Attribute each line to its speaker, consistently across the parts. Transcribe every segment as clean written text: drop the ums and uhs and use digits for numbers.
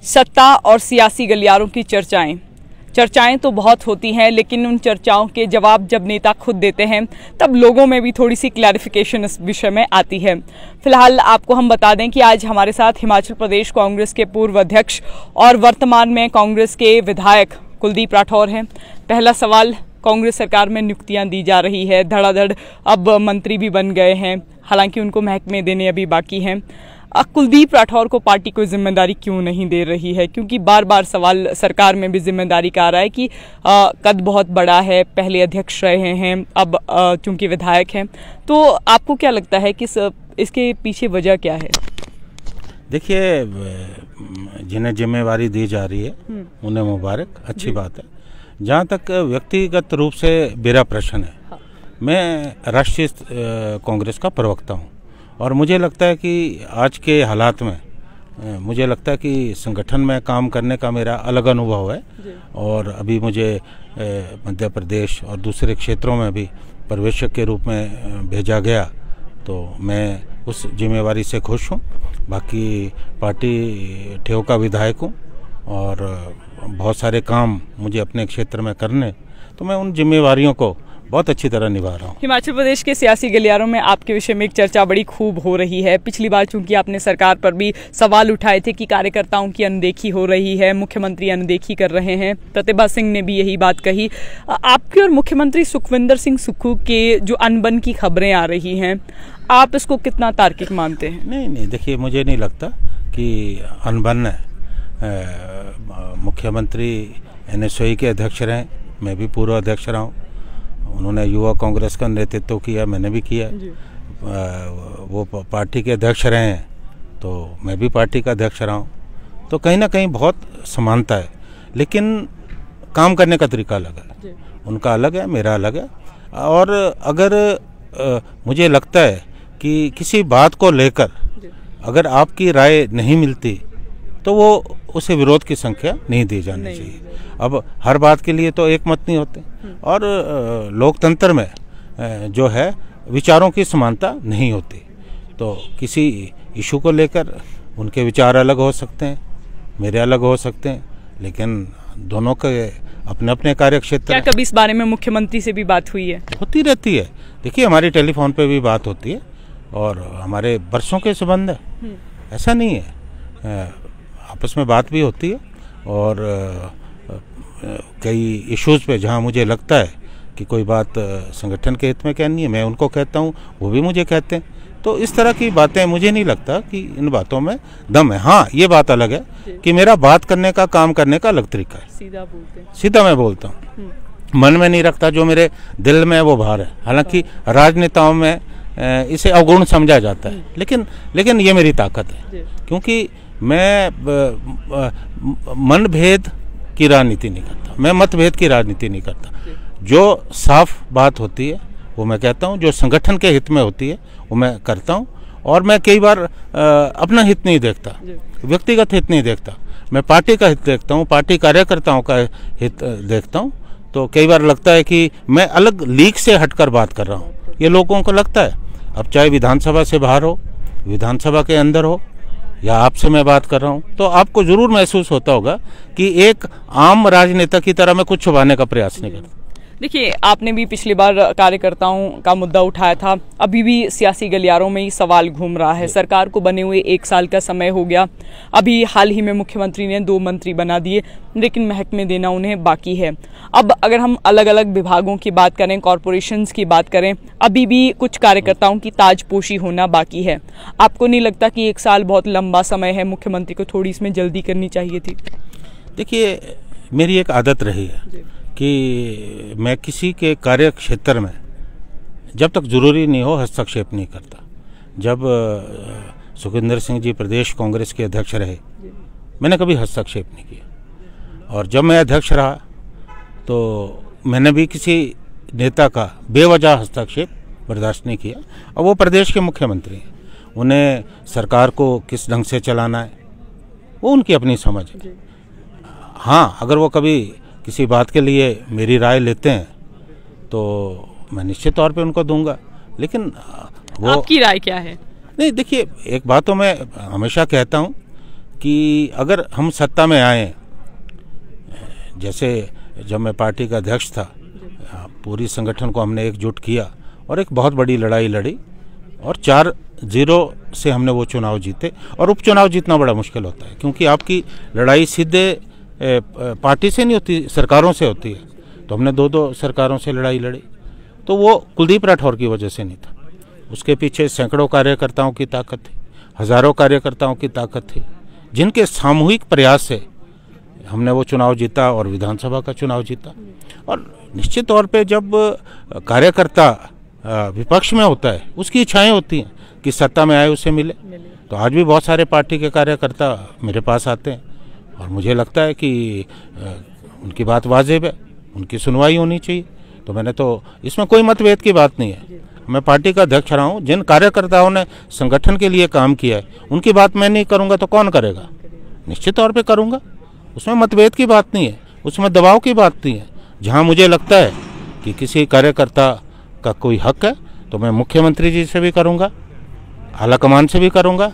Speaker 1: सत्ता और सियासी गलियारों की चर्चाएं तो बहुत होती हैं, लेकिन उन चर्चाओं के जवाब जब नेता खुद देते हैं तब लोगों में भी थोड़ी सी क्लैरिफिकेशन इस विषय में आती है। फिलहाल आपको हम बता दें कि आज हमारे साथ हिमाचल प्रदेश कांग्रेस के पूर्व अध्यक्ष और वर्तमान में कांग्रेस के विधायक कुलदीप राठौर हैं। पहला सवाल, कांग्रेस सरकार में नियुक्तियां दी जा रही है, धड़ाधड़ अब मंत्री भी बन गए हैं, हालांकि उनको महकमे देने अभी बाकी हैं। कुलदीप राठौर को पार्टी कोई जिम्मेदारी क्यों नहीं दे रही है? क्योंकि बार बार सवाल सरकार में भी जिम्मेदारी का आ रहा है कि कद बहुत बड़ा है, पहले अध्यक्ष रहे हैं, अब चूंकि विधायक हैं। तो आपको क्या लगता है कि इसके पीछे वजह क्या है?
Speaker 2: देखिए, जिन्हें जिम्मेवारी दी जा रही है उन्हें मुबारक, अच्छी बात है। जहाँ तक व्यक्तिगत रूप से मेरा प्रश्न है, मैं राष्ट्रीय कांग्रेस का प्रवक्ता हूँ और मुझे लगता है कि आज के हालात में मुझे लगता है कि संगठन में काम करने का मेरा अलग अनुभव है और अभी मुझे मध्य प्रदेश और दूसरे क्षेत्रों में भी पर्यवेक्षक के रूप में भेजा गया, तो मैं उस जिम्मेवारी से खुश हूँ। बाकी पार्टी ठेव का विधायक हूँ और बहुत सारे काम मुझे अपने क्षेत्र में करने, तो मैं उन जिम्मेवारियों को बहुत अच्छी तरह निभा रहा हूँ।
Speaker 1: हिमाचल प्रदेश के सियासी गलियारों में आपके विषय में एक चर्चा बड़ी खूब हो रही है। पिछली बार चूंकि आपने सरकार पर भी सवाल उठाए थे कि कार्यकर्ताओं की अनदेखी हो रही है, मुख्यमंत्री अनदेखी कर रहे हैं। प्रतिभा सिंह ने भी यही बात कही। आपकी और मुख्यमंत्री सुखविंदर सिंह सुक्खू के जो अनबन की खबरें आ रही हैं, आप इसको कितना तार्किक मानते हैं?
Speaker 2: नहीं, देखिए, मुझे नहीं लगता कि अनबन है। मुख्यमंत्री NSOE के अध्यक्ष रहे, मैं भी पूर्व अध्यक्ष रहा हूँ। उन्होंने युवा कांग्रेस का नेतृत्व किया, मैंने भी किया। वो पार्टी के अध्यक्ष रहे हैं, तो मैं भी पार्टी का अध्यक्ष रहा हूँ। तो कहीं ना कहीं बहुत समानता है, लेकिन काम करने का तरीका अलग है। उनका अलग है, मेरा अलग है। और अगर मुझे लगता है कि किसी बात को लेकर अगर आपकी राय नहीं मिलती तो वो उसे विरोध की संख्या नहीं दी जानी चाहिए। अब हर बात के लिए तो एक मत नहीं होते और लोकतंत्र में जो है विचारों की समानता नहीं होती। तो किसी इशू को लेकर उनके विचार अलग हो सकते हैं, मेरे अलग हो सकते हैं, लेकिन दोनों के अपने अपने कार्य क्षेत्र।
Speaker 1: क्या कभी इस बारे में मुख्यमंत्री से भी बात हुई है?
Speaker 2: होती रहती है। देखिए, हमारी टेलीफोन पे भी बात होती है और हमारे बरसों के संबंध है, ऐसा नहीं है। आपस में बात भी होती है और कई इश्यूज़ पे जहां मुझे लगता है कि कोई बात संगठन के हित में कहनी है, मैं उनको कहता हूं, वो भी मुझे कहते हैं। तो इस तरह की बातें, मुझे नहीं लगता कि इन बातों में दम है। हाँ, ये बात अलग है कि मेरा बात करने का, काम करने का अलग तरीका है। सीधा मैं बोलता हूँ, मन में नहीं रखता, जो मेरे दिल में है वो बाहर है। हालांकि राजनेताओं में इसे अवगुण समझा जाता है, लेकिन ये मेरी ताकत है, क्योंकि मैं मनभेद की राजनीति नहीं करता, मैं मतभेद की राजनीति नहीं करता। जो साफ बात होती है वो मैं कहता हूँ, जो संगठन के हित में होती है वो मैं करता हूँ। और मैं कई बार अपना हित नहीं देखता, व्यक्तिगत हित नहीं देखता, मैं पार्टी का हित देखता हूँ, पार्टी कार्यकर्ताओं का हित देखता हूँ। तो कई बार लगता है कि मैं अलग लीग से हटकर बात कर रहा हूँ, ये लोगों को लगता है। अब चाहे विधानसभा से बाहर हो, विधानसभा के अंदर हो, या आपसे मैं बात कर रहा हूं, तो आपको जरूर महसूस होता होगा कि एक आम राजनेता की तरह मैं कुछ छुपाने का प्रयास नहीं करता।
Speaker 1: देखिए, आपने भी पिछली बार कार्यकर्ताओं का मुद्दा उठाया था, अभी भी सियासी गलियारों में ही सवाल घूम रहा है। सरकार को बने हुए 1 साल का समय हो गया, अभी हाल ही में मुख्यमंत्री ने 2 मंत्री बना दिए, लेकिन महकमे देना उन्हें बाकी है। अब अगर हम अलग अलग विभागों की बात करें, कॉरपोरेशंस की बात करें, अभी भी कुछ कार्यकर्ताओं की ताजपोशी होना बाकी है। आपको नहीं लगता कि 1 साल बहुत लंबा समय है, मुख्यमंत्री को थोड़ी इसमें जल्दी करनी चाहिए थी?
Speaker 2: देखिए, मेरी एक आदत रही है कि मैं किसी के कार्य क्षेत्र में जब तक जरूरी नहीं हो हस्तक्षेप नहीं करता। जब सुखविंदर सिंह जी प्रदेश कांग्रेस के अध्यक्ष रहे, मैंने कभी हस्तक्षेप नहीं किया, और जब मैं अध्यक्ष रहा तो मैंने भी किसी नेता का बेवजह हस्तक्षेप बर्दाश्त नहीं किया। और वो प्रदेश के मुख्यमंत्री हैं, उन्हें सरकार को किस ढंग से चलाना है वो उनकी अपनी समझ है। हाँ, अगर वो कभी किसी बात के लिए मेरी राय लेते हैं तो मैं निश्चित तौर पे उनको दूंगा, लेकिन वो।
Speaker 1: आपकी राय क्या है?
Speaker 2: नहीं, देखिए, एक बात तो मैं हमेशा कहता हूं कि अगर हम सत्ता में आए, जैसे जब मैं पार्टी का अध्यक्ष था, पूरी संगठन को हमने एकजुट किया और एक बहुत बड़ी लड़ाई लड़ी और 4-0 से हमने वो चुनाव जीते। और उपचुनाव जीतना बड़ा मुश्किल होता है, क्योंकि आपकी लड़ाई सीधे पार्टी से नहीं होती, सरकारों से होती है। तो हमने 2-2 सरकारों से लड़ाई लड़ी। तो वो कुलदीप राठौर की वजह से नहीं था, उसके पीछे सैकड़ों कार्यकर्ताओं की ताकत थी, हज़ारों कार्यकर्ताओं की ताकत थी, जिनके सामूहिक प्रयास से हमने वो चुनाव जीता और विधानसभा का चुनाव जीता। और निश्चित तौर पे जब कार्यकर्ता विपक्ष में होता है, उसकी इच्छाएं होती हैं कि सत्ता में आए उसे मिले। तो आज भी बहुत सारे पार्टी के कार्यकर्ता मेरे पास आते हैं और मुझे लगता है कि उनकी बात वाजिब है, उनकी सुनवाई होनी चाहिए। तो मैंने तो इसमें कोई मतभेद की बात नहीं है। मैं पार्टी का अध्यक्ष रहा हूँ, जिन कार्यकर्ताओं ने संगठन के लिए काम किया है उनकी बात मैं नहीं करूँगा तो कौन करेगा? निश्चित तौर पे करूँगा, उसमें मतभेद की बात नहीं है, उसमें दबाव की बात नहीं है। जहाँ मुझे लगता है कि किसी कार्यकर्ता का कोई हक है तो मैं मुख्यमंत्री जी से भी करूँगा, आला कमान से भी करूँगा,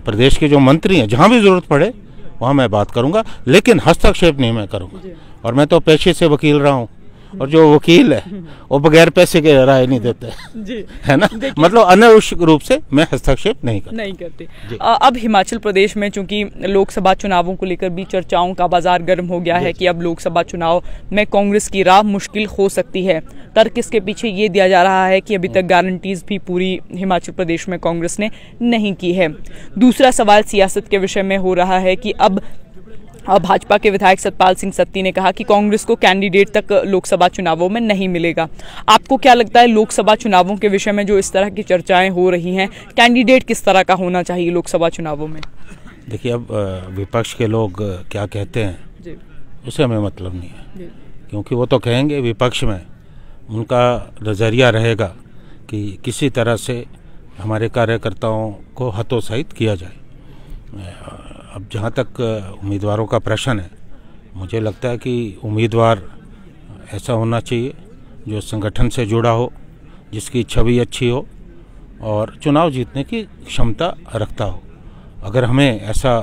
Speaker 2: प्रदेश के जो मंत्री हैं जहाँ भी ज़रूरत पड़े वहाँ मैं बात करूँगा, लेकिन हस्तक्षेप नहीं मैं करूँगा। और मैं तो पेशे से वकील रहा हूँ, और जो वकील है वो बगैर पैसे के राय नहीं देते जी, है ना। मतलब अनावश्यक रूप से मैं हस्तक्षेप नहीं करते।
Speaker 1: अब हिमाचल प्रदेश में चूंकि लोकसभा चुनावों को लेकर भी चर्चाओं का बाजार गर्म हो गया है कि अब लोकसभा चुनाव में कांग्रेस की राह मुश्किल हो सकती है। तर्क इसके पीछे ये दिया जा रहा है कि अभी तक गारंटीज भी पूरी हिमाचल प्रदेश में कांग्रेस ने नहीं की है। दूसरा सवाल सियासत के विषय में हो रहा है कि अब भाजपा के विधायक सतपाल सिंह सत्ती ने कहा कि कांग्रेस को कैंडिडेट तक लोकसभा चुनावों में नहीं मिलेगा। आपको क्या लगता है, लोकसभा चुनावों के विषय में जो इस तरह की चर्चाएं हो रही हैं, कैंडिडेट किस तरह का होना चाहिए लोकसभा चुनावों में?
Speaker 2: देखिए, अब विपक्ष के लोग क्या कहते हैं जी, उसे हमें मतलब नहीं है, क्योंकि वो तो कहेंगे, विपक्ष में उनका नज़रिया रहेगा कि किसी तरह से हमारे कार्यकर्ताओं को हतोत्साहित किया जाए। अब जहाँ तक उम्मीदवारों का प्रश्न है, मुझे लगता है कि उम्मीदवार ऐसा होना चाहिए जो संगठन से जुड़ा हो, जिसकी छवि अच्छी हो और चुनाव जीतने की क्षमता रखता हो। अगर हमें ऐसा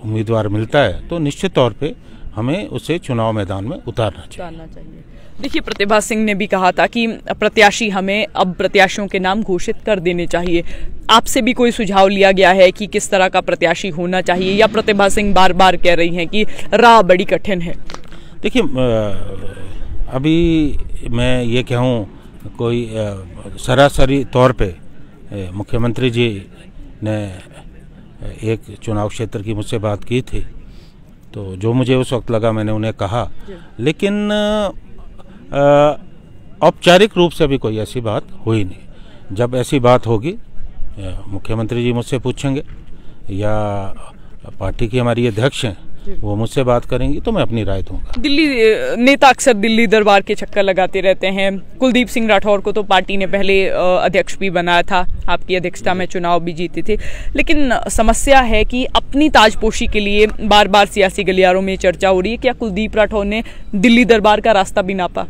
Speaker 2: उम्मीदवार मिलता है तो निश्चित तौर पे हमें उसे चुनाव मैदान में उतारना चाहिए।
Speaker 1: देखिए, प्रतिभा सिंह ने भी कहा था कि प्रत्याशी हमें अब प्रत्याशियों के नाम घोषित कर देने चाहिए। आपसे भी कोई सुझाव लिया गया है कि किस तरह का प्रत्याशी होना चाहिए, या प्रतिभा सिंह बार बार कह रही हैं कि राह बड़ी कठिन है?
Speaker 2: देखिए, अभी मैं ये कहूँ, कोई सरासरी तौर पे मुख्यमंत्री जी ने एक चुनाव क्षेत्र की मुझसे बात की थी, तो जो मुझे उस वक्त लगा मैंने उन्हें कहा, लेकिन औपचारिक रूप से भी कोई ऐसी बात हुई नहीं। जब ऐसी बात होगी, मुख्यमंत्री जी मुझसे पूछेंगे या पार्टी की हमारी अध्यक्ष हैं वो मुझसे बात करेंगी तो मैं अपनी राय दूंगा।
Speaker 1: दिल्ली नेता अक्सर दिल्ली दरबार के चक्कर लगाते रहते हैं। कुलदीप सिंह राठौर को तो पार्टी ने पहले अध्यक्ष भी बनाया था, आपकी अध्यक्षता में चुनाव भी जीते थे, लेकिन समस्या है कि अपनी ताजपोशी के लिए बार बार सियासी गलियारों में चर्चा हो रही है। क्या कुलदीप राठौर ने दिल्ली दरबार का रास्ता भी नापा?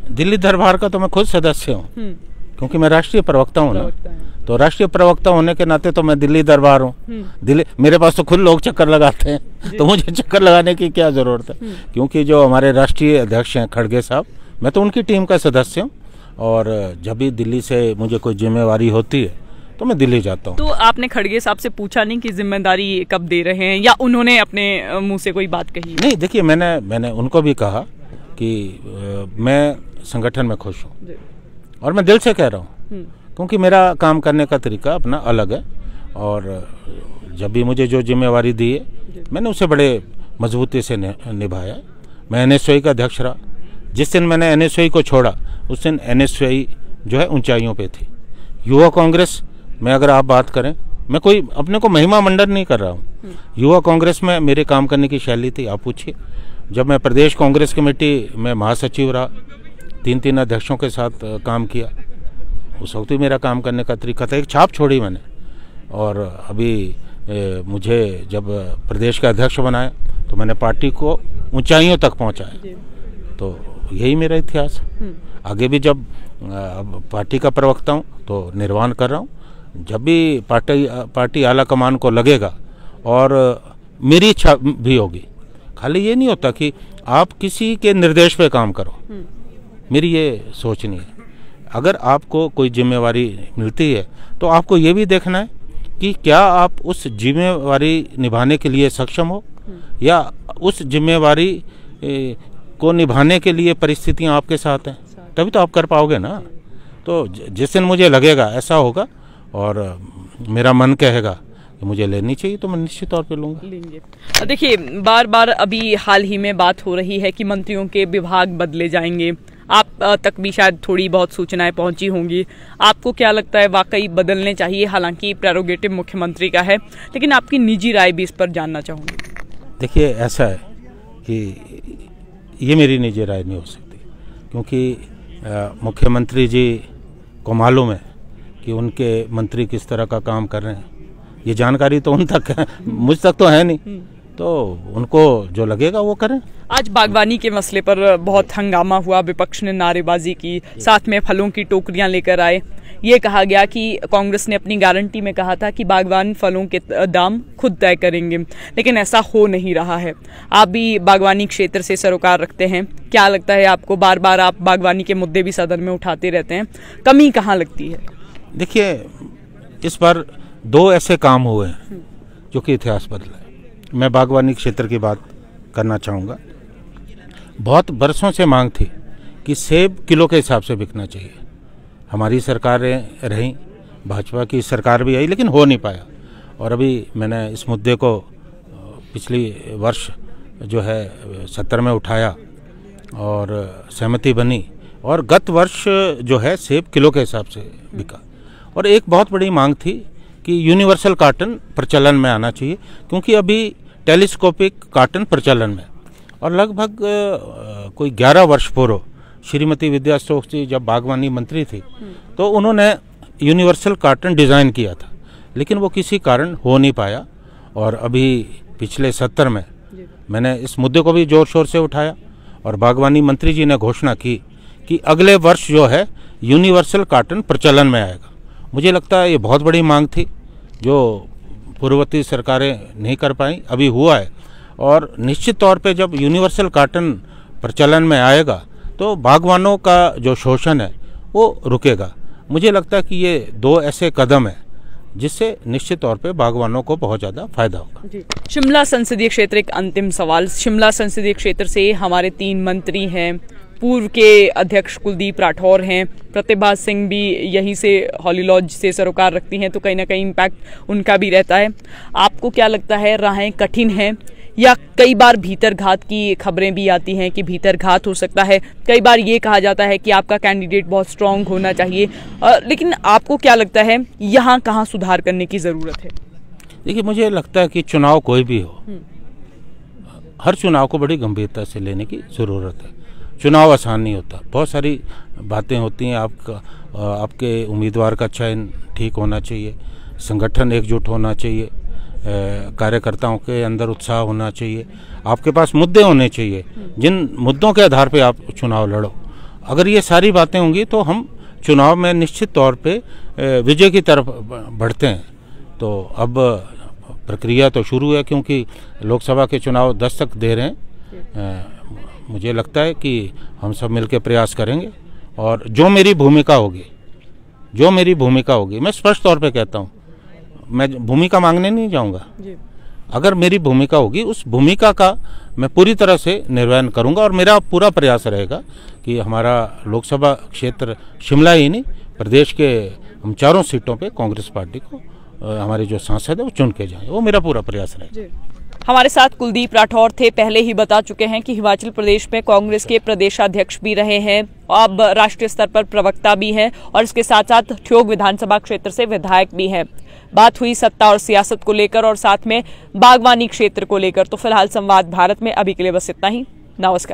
Speaker 2: दिल्ली दरबार का तो मैं खुद सदस्य हूँ, क्योंकि मैं राष्ट्रीय प्रवक्ता हूँ ना, तो राष्ट्रीय प्रवक्ता होने के नाते तो मैं दिल्ली दरबार हूँ। दिल्ली, मेरे पास तो खुद लोग चक्कर लगाते हैं, तो मुझे चक्कर लगाने की क्या जरूरत है? क्योंकि जो हमारे राष्ट्रीय अध्यक्ष हैं खड़गे साहब, मैं तो उनकी टीम का सदस्य हूँ, और जब भी दिल्ली से मुझे कोई जिम्मेवारी होती है तो मैं दिल्ली जाता हूँ।
Speaker 1: तो आपने खड़गे साहब से पूछा नहीं कि जिम्मेदारी कब दे रहे हैं, या उन्होंने अपने मुँह से कोई बात कही?
Speaker 2: नहीं, देखिए, मैंने उनको भी कहा कि मैं संगठन में खुश हूँ, और मैं दिल से कह रहा हूँ, क्योंकि मेरा काम करने का तरीका अपना अलग है, और जब भी मुझे जो जिम्मेवारी दी है मैंने उसे बड़े मजबूती से निभाया। मैं एनएसयूआई का अध्यक्ष रहा। जिस दिन मैंने एनएसयूआई को छोड़ा उस दिन एनएसयूआई जो है ऊंचाइयों पे थी। युवा कांग्रेस में अगर आप बात करें, मैं कोई अपने को महिमा मंडन नहीं कर रहा हूँ। युवा कांग्रेस में मेरे काम करने की शैली थी, आप पूछिए। जब मैं प्रदेश कांग्रेस कमेटी में महासचिव रहा, 3 अध्यक्षों के साथ काम किया, उस वक्त भी मेरा काम करने का तरीका था, एक छाप छोड़ी मैंने। और अभी मुझे जब प्रदेश का अध्यक्ष बनाया तो मैंने पार्टी को ऊंचाइयों तक पहुंचाया। तो यही मेरा इतिहास है। आगे भी जब पार्टी का प्रवक्ता हूं तो निर्वाण कर रहा हूं। जब भी पार्टी आला कमान को लगेगा और मेरी इच्छा भी होगी। खाली ये नहीं होता कि आप किसी के निर्देश पे काम करो, मेरी ये सोच नहीं है। अगर आपको कोई जिम्मेवारी मिलती है तो आपको ये भी देखना है कि क्या आप उस जिम्मेवारी निभाने के लिए सक्षम हो, या उस जिम्मेवारी को निभाने के लिए परिस्थितियां आपके साथ हैं, तभी तो आप कर पाओगे ना। तो जिस दिन मुझे लगेगा ऐसा होगा और मेरा मन कहेगा कि मुझे लेनी चाहिए तो मैं निश्चित तौर पे लूँगा।
Speaker 1: देखिए, बार बार अभी हाल ही में बात हो रही है कि मंत्रियों के विभाग बदले जाएंगे, आप तक भी शायद थोड़ी बहुत सूचनाएं पहुंची होंगी। आपको क्या लगता है, वाकई बदलने चाहिए? हालांकि प्रेरोगेटिव मुख्यमंत्री का है, लेकिन आपकी निजी राय भी इस पर जानना चाहूँगी।
Speaker 2: देखिए, ऐसा है कि ये मेरी निजी राय नहीं हो सकती, क्योंकि मुख्यमंत्री जी को मालूम है कि उनके मंत्री किस तरह का काम कर रहे हैं। ये जानकारी तो उन तक है, मुझ तक तो है नहीं, तो उनको जो लगेगा वो करें।
Speaker 1: आज बागवानी के मसले पर बहुत हंगामा हुआ, विपक्ष ने नारेबाजी की, साथ में फलों की टोकरियां लेकर आए। ये कहा गया कि कांग्रेस ने अपनी गारंटी में कहा था कि बागवान फलों के दाम खुद तय करेंगे, लेकिन ऐसा हो नहीं रहा है। आप भी बागवानी क्षेत्र से सरोकार रखते हैं, क्या लगता है आपको? बार बार आप बागवानी के मुद्दे भी सदन में उठाते रहते हैं, कमी कहाँ लगती है?
Speaker 2: देखिए, इस बार 2 ऐसे काम हुए हैं जो कि इतिहास बदला है। मैं बागवानी क्षेत्र की बात करना चाहूँगा। बहुत बरसों से मांग थी कि सेब किलो के हिसाब से बिकना चाहिए। हमारी सरकारें रहीं, भाजपा की सरकार भी आई, लेकिन हो नहीं पाया। और अभी मैंने इस मुद्दे को पिछली वर्ष जो है 70 में उठाया और सहमति बनी, और गत वर्ष जो है सेब किलो के हिसाब से बिका। और एक बहुत बड़ी मांग थी कि यूनिवर्सल कार्टन प्रचलन में आना चाहिए, क्योंकि अभी टेलीस्कोपिक कार्टन प्रचलन में। और लगभग कोई 11 वर्ष पूर्व श्रीमती विद्या स्टोक्स जी जब बागवानी मंत्री थी तो उन्होंने यूनिवर्सल कार्टन डिज़ाइन किया था, लेकिन वो किसी कारण हो नहीं पाया। और अभी पिछले 70 में मैंने इस मुद्दे को भी ज़ोर शोर से उठाया, और बागवानी मंत्री जी ने घोषणा की कि अगले वर्ष जो है यूनिवर्सल कार्टन प्रचलन में आएगा। मुझे लगता है ये बहुत बड़ी मांग थी जो पूर्ववर्ती सरकारें नहीं कर पाई, अभी हुआ है। और निश्चित तौर पे जब यूनिवर्सल कार्टन प्रचलन में आएगा तो बागवानों का जो शोषण है वो रुकेगा। मुझे लगता है कि ये 2 ऐसे कदम हैं जिससे निश्चित तौर पे बागवानों को बहुत ज़्यादा फायदा होगा।
Speaker 1: शिमला संसदीय क्षेत्र, एक अंतिम सवाल। शिमला संसदीय क्षेत्र से हमारे 3 मंत्री हैं, पूर्व के अध्यक्ष कुलदीप राठौर हैं, प्रतिभा सिंह भी यहीं से हॉली लॉज से सरोकार रखती हैं, तो कहीं ना कहीं इम्पैक्ट उनका भी रहता है। आपको क्या लगता है, राहें कठिन हैं, या कई बार भीतर घात की खबरें भी आती हैं कि भीतर घात हो सकता है? कई बार ये कहा जाता है कि आपका कैंडिडेट बहुत स्ट्रांग होना चाहिए, लेकिन आपको क्या लगता है यहाँ कहाँ सुधार करने की ज़रूरत है?
Speaker 2: देखिए, मुझे लगता है कि चुनाव कोई भी हो, हर चुनाव को बड़ी गंभीरता से लेने की ज़रूरत है। चुनाव आसान नहीं होता, बहुत सारी बातें होती हैं। आपके उम्मीदवार का चयन ठीक होना चाहिए, संगठन एकजुट होना चाहिए, कार्यकर्ताओं के अंदर उत्साह होना चाहिए, आपके पास मुद्दे होने चाहिए जिन मुद्दों के आधार पे आप चुनाव लड़ो। अगर ये सारी बातें होंगी तो हम चुनाव में निश्चित तौर पे विजय की तरफ बढ़ते हैं। तो अब प्रक्रिया तो शुरू है, क्योंकि लोकसभा के चुनाव दस्तक दे रहे हैं। मुझे लगता है कि हम सब मिलकर प्रयास करेंगे, और जो मेरी भूमिका होगी, मैं स्पष्ट तौर पे कहता हूँ, मैं भूमिका मांगने नहीं जाऊंगा। अगर मेरी भूमिका होगी, उस भूमिका का मैं पूरी तरह से निर्वहन करूंगा, और मेरा पूरा प्रयास रहेगा कि हमारा लोकसभा क्षेत्र शिमला ही नहीं, प्रदेश के हम 4 सीटों पे कांग्रेस पार्टी को हमारे जो सांसद है वो चुन के जाएं, वो मेरा पूरा प्रयास रहेगा।
Speaker 1: हमारे साथ कुलदीप राठौर थे, पहले ही बता चुके हैं कि हिमाचल प्रदेश में कांग्रेस के प्रदेशाध्यक्ष भी रहे हैं, अब राष्ट्रीय स्तर पर प्रवक्ता भी हैं, और इसके साथ साथ ठियोग विधानसभा क्षेत्र से विधायक भी हैं। बात हुई सत्ता और सियासत को लेकर, और साथ में बागवानी क्षेत्र को लेकर। तो फिलहाल संवाद भारत में अभी के लिए बस इतना ही। नमस्कार।